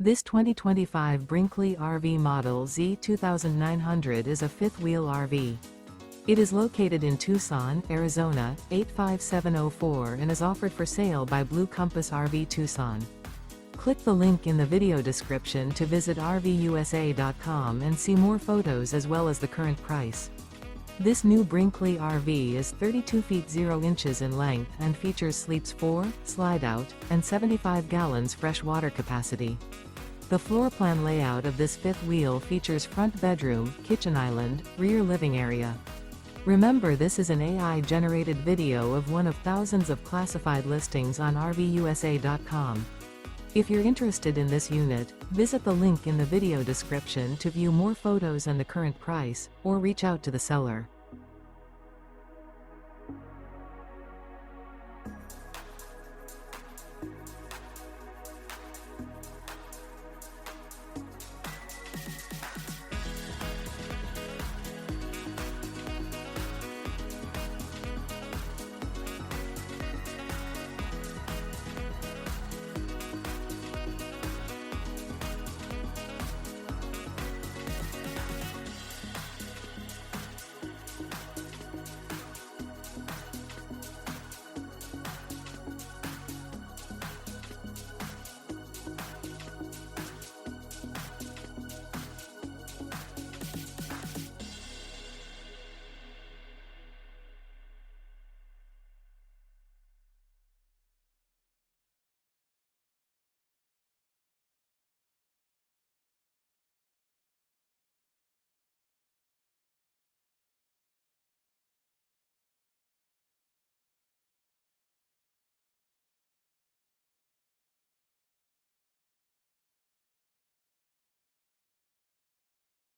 This 2025 Brinkley RV Model Z 2900 is a fifth-wheel RV. It is located in Tucson, Arizona, 85704 and is offered for sale by Blue Compass RV Tucson. Click the link in the video description to visit RVUSA.com and see more photos as well as the current price. This new Brinkley RV is 32 feet 0 inches in length and features sleeps 4, slide-out, and 75 gallons fresh water capacity. The floor plan layout of this fifth wheel features front bedroom, kitchen island, rear living area. Remember, this is an AI-generated video of one of thousands of classified listings on RVUSA.com. If you're interested in this unit, visit the link in the video description to view more photos and the current price, or reach out to the seller.